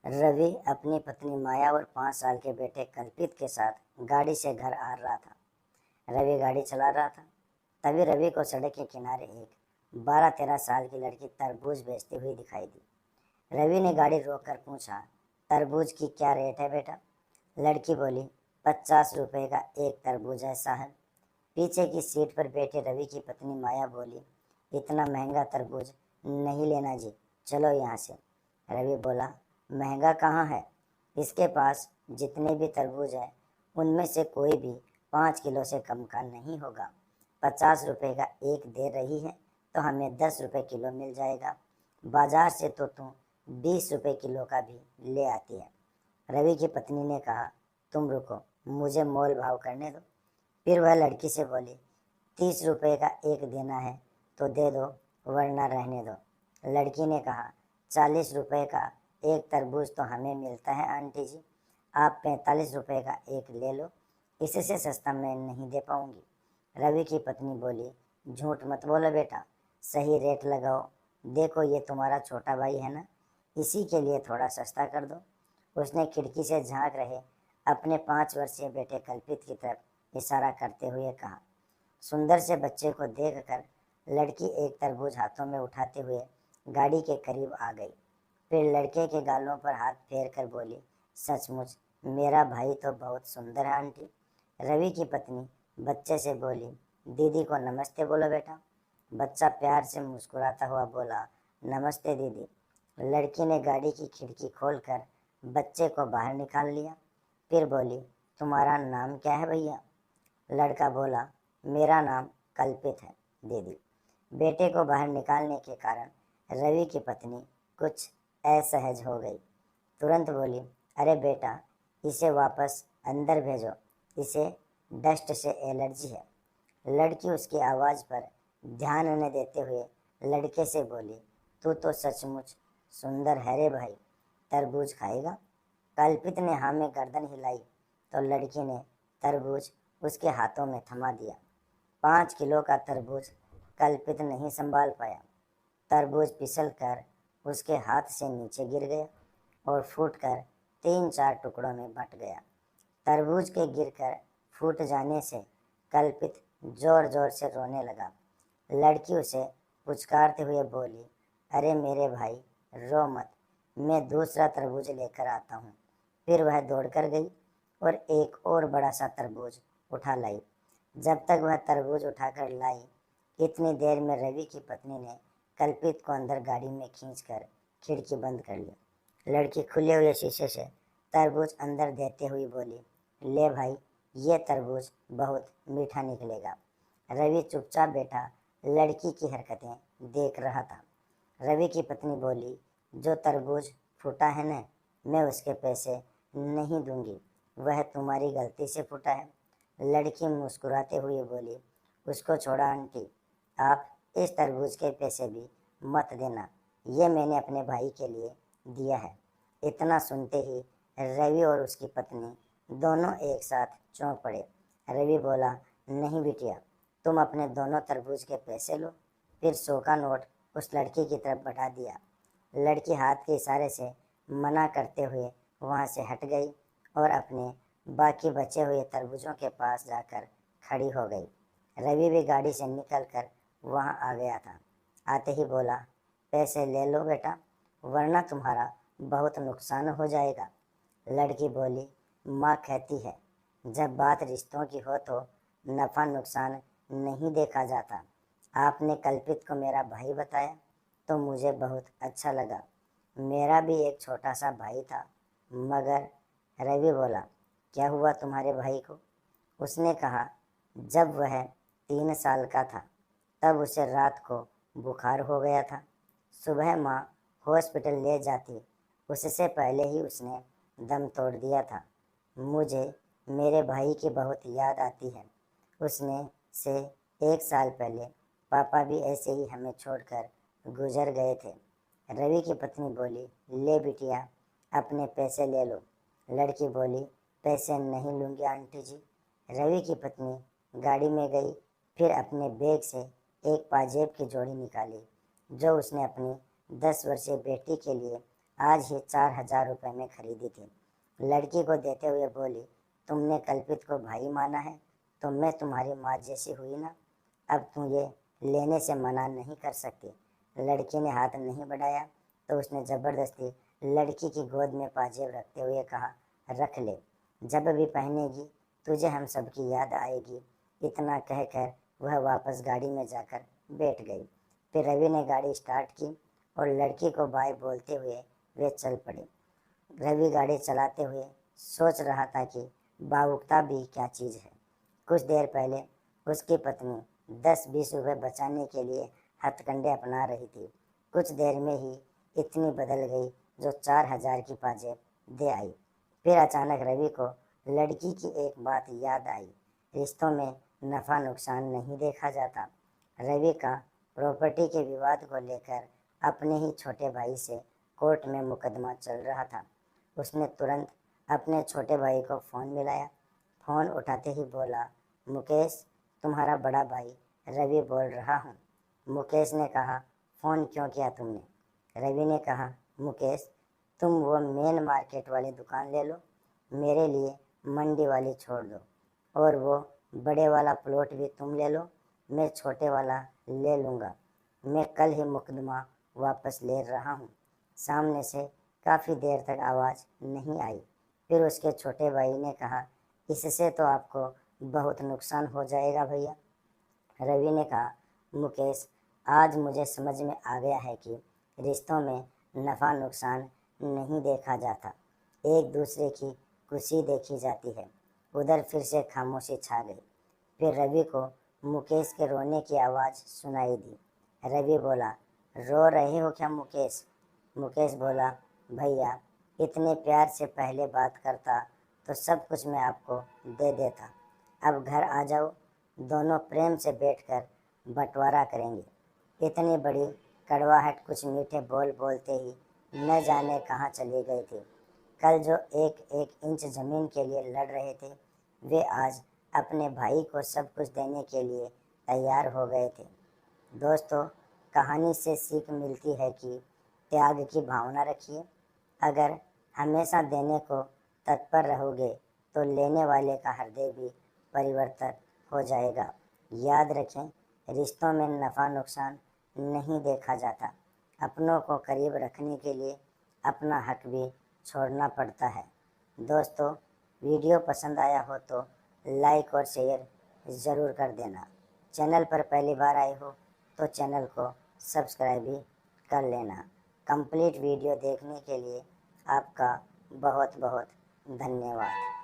रवि अपनी पत्नी माया और 5 साल के बेटे कल्पित के साथ गाड़ी से घर आ रहा था। रवि गाड़ी चला रहा था। तभी रवि को सड़क के किनारे एक 12-13 साल की लड़की तरबूज बेचती हुई दिखाई दी। रवि ने गाड़ी रोककर पूछा, तरबूज की क्या रेट है बेटा? लड़की बोली, 50 रुपये का एक तरबूज है साहब। पीछे की सीट पर बैठे रवि की पत्नी माया बोली, इतना महंगा तरबूज नहीं लेना जी, चलो यहाँ से। रवि बोला, महंगा कहाँ है? इसके पास जितने भी तरबूज हैं उनमें से कोई भी 5 किलो से कम का नहीं होगा। 50 रुपये का एक दे रही है तो हमें 10 रुपये किलो मिल जाएगा। बाजार से तो तुम 20 रुपये किलो का भी ले आती है। रवि की पत्नी ने कहा, तुम रुको, मुझे मोल भाव करने दो। फिर वह लड़की से बोली, 30 रुपये का एक देना है तो दे दो, वरना रहने दो। लड़की ने कहा, 40 रुपये का एक तरबूज तो हमें मिलता है आंटी जी, आप 45 रुपये का एक ले लो, इससे सस्ता मैं नहीं दे पाऊंगी। रवि की पत्नी बोली, झूठ मत बोलो बेटा, सही रेट लगाओ। देखो ये तुम्हारा छोटा भाई है ना, इसी के लिए थोड़ा सस्ता कर दो। उसने खिड़की से झांक रहे अपने 5 वर्षीय बेटे कल्पित की तरफ इशारा करते हुए कहा। सुंदर से बच्चे को देखकर लड़की एक तरबूज हाथों में उठाते हुए गाड़ी के करीब आ गई। फिर लड़के के गालों पर हाथ फेर कर बोली, सचमुच मेरा भाई तो बहुत सुंदर है आंटी। रवि की पत्नी बच्चे से बोली, दीदी को नमस्ते बोलो बेटा। बच्चा प्यार से मुस्कुराता हुआ बोला, नमस्ते दीदी। लड़की ने गाड़ी की खिड़की खोलकर बच्चे को बाहर निकाल लिया। फिर बोली, तुम्हारा नाम क्या है भैया? लड़का बोला, मेरा नाम कल्पित है दीदी। बेटे को बाहर निकालने के कारण रवि की पत्नी कुछ असहज हो गई। तुरंत बोली, अरे बेटा, इसे वापस अंदर भेजो, इसे डस्ट से एलर्जी है। लड़की उसकी आवाज़ पर ध्यान न देते हुए लड़के से बोली, तू तो सचमुच सुंदर है रे भाई, तरबूज खाएगा? कल्पित ने हाँ में गर्दन हिलाई तो लड़की ने तरबूज उसके हाथों में थमा दिया। 5 किलो का तरबूज कल्पित नहीं संभाल पाया। तरबूज फिसल कर उसके हाथ से नीचे गिर गया और फूटकर 3-4 टुकड़ों में बंट गया। तरबूज के गिरकर फूट जाने से कल्पित जोर जोर से रोने लगा। लड़की उसे पुचकारते हुए बोली, अरे मेरे भाई, रो मत, मैं दूसरा तरबूज लेकर आता हूँ। फिर वह दौड़कर गई और एक और बड़ा सा तरबूज उठा लाई। जब तक वह तरबूज उठाकर लाई, इतनी देर में रवि की पत्नी ने कल्पित को अंदर गाड़ी में खींचकर खिड़की बंद कर ली। लड़की खुले हुए शीशे से तरबूज अंदर देते हुए बोली, ले भाई, ये तरबूज बहुत मीठा निकलेगा। रवि चुपचाप बैठा लड़की की हरकतें देख रहा था। रवि की पत्नी बोली, जो तरबूज फूटा है ना, मैं उसके पैसे नहीं दूंगी, वह तुम्हारी गलती से फूटा है। लड़की मुस्कुराते हुए बोली, उसको छोड़ा आंटी, आप इस तरबूज के पैसे भी मत देना, ये मैंने अपने भाई के लिए दिया है। इतना सुनते ही रवि और उसकी पत्नी दोनों एक साथ चौंक पड़े। रवि बोला, नहीं बिटिया, तुम अपने दोनों तरबूज के पैसे लो। फिर 100 का नोट उस लड़की की तरफ बढ़ा दिया। लड़की हाथ के इशारे से मना करते हुए वहाँ से हट गई और अपने बाकी बचे हुए तरबूजों के पास जाकर खड़ी हो गई। रवि भी गाड़ी से निकलकर वहाँ आ गया था। आते ही बोला, पैसे ले लो बेटा, वरना तुम्हारा बहुत नुकसान हो जाएगा। लड़की बोली, माँ कहती है, जब बात रिश्तों की हो तो नफ़ा नुकसान नहीं देखा जाता। आपने कल्पित को मेरा भाई बताया तो मुझे बहुत अच्छा लगा। मेरा भी एक छोटा सा भाई था, मगर। रवि बोला, क्या हुआ तुम्हारे भाई को? उसने कहा, जब वह 3 साल का था तब उसे रात को बुखार हो गया था। सुबह माँ हॉस्पिटल ले जाती, उससे पहले ही उसने दम तोड़ दिया था। मुझे मेरे भाई की बहुत याद आती है। उसने से 1 साल पहले पापा भी ऐसे ही हमें छोड़कर गुजर गए थे। रवि की पत्नी बोली, ले बिटिया, अपने पैसे ले लो। लड़की बोली, पैसे नहीं लूँगी आंटी जी। रवि की पत्नी गाड़ी में गई, फिर अपने बैग से एक पाजेब की जोड़ी निकाली जो उसने अपनी 10 वर्षीय बेटी के लिए आज ही 4,000 रुपये में खरीदी थी। लड़की को देते हुए बोली, तुमने कल्पित को भाई माना है तो मैं तुम्हारी माँ जैसी हुई ना, अब तुम ये लेने से मना नहीं कर सकती। लड़की ने हाथ नहीं बढ़ाया तो उसने ज़बरदस्ती लड़की की गोद में पाजेब रखते हुए कहा, रख ले, जब भी पहनेगी तुझे हम सबकी याद आएगी। इतना कहकर वह वापस गाड़ी में जाकर बैठ गई। फिर रवि ने गाड़ी स्टार्ट की और लड़की को बाय बोलते हुए वे चल पड़े। रवि गाड़ी चलाते हुए सोच रहा था कि भावुकता भी क्या चीज़ है। कुछ देर पहले उसकी पत्नी 10-20 रुपये बचाने के लिए हथकंडे अपना रही थी। कुछ देर में ही इतनी बदल गई जो 4,000 की पाजेब दे आई। फिर अचानक रवि को लड़की की एक बात याद आई, रिश्तों में नफ़ा नुकसान नहीं देखा जाता। रवि का प्रॉपर्टी के विवाद को लेकर अपने ही छोटे भाई से कोर्ट में मुकदमा चल रहा था। उसने तुरंत अपने छोटे भाई को फ़ोन मिलाया। फ़ोन उठाते ही बोला, मुकेश, तुम्हारा बड़ा भाई रवि बोल रहा हूँ। मुकेश ने कहा, फ़ोन क्यों किया तुमने? रवि ने कहा, मुकेश, तुम वो मेन मार्केट वाली दुकान ले लो, मेरे लिए मंडी वाली छोड़ दो, और वो बड़े वाला प्लॉट भी तुम ले लो, मैं छोटे वाला ले लूँगा। मैं कल ही मुकदमा वापस ले रहा हूँ। सामने से काफ़ी देर तक आवाज़ नहीं आई। फिर उसके छोटे भाई ने कहा, इससे तो आपको बहुत नुकसान हो जाएगा भैया। रवि ने कहा, मुकेश, आज मुझे समझ में आ गया है कि रिश्तों में नफ़ा नुकसान नहीं देखा जाता, एक दूसरे की खुशी देखी जाती है। उधर फिर से खामोशी छा गई। फिर रवि को मुकेश के रोने की आवाज़ सुनाई दी। रवि बोला, रो रहे हो क्या मुकेश? मुकेश बोला, भैया, इतने प्यार से पहले बात करता तो सब कुछ मैं आपको दे देता। अब घर आ जाओ, दोनों प्रेम से बैठकर बंटवारा करेंगे। इतनी बड़ी कड़वाहट कुछ मीठे बोल बोलते ही न जाने कहाँ चली गई थी। कल जो एक एक इंच ज़मीन के लिए लड़ रहे थे, वे आज अपने भाई को सब कुछ देने के लिए तैयार हो गए थे। दोस्तों, कहानी से सीख मिलती है कि त्याग की भावना रखिए। अगर हमेशा देने को तत्पर रहोगे तो लेने वाले का हृदय भी परिवर्तित हो जाएगा। याद रखें, रिश्तों में नफ़ा नुकसान नहीं देखा जाता। अपनों को करीब रखने के लिए अपना हक भी छोड़ना पड़ता है। दोस्तों, वीडियो पसंद आया हो तो लाइक और शेयर ज़रूर कर देना। चैनल पर पहली बार आए हो तो चैनल को सब्सक्राइब भी कर लेना। कंप्लीट वीडियो देखने के लिए आपका बहुत बहुत धन्यवाद।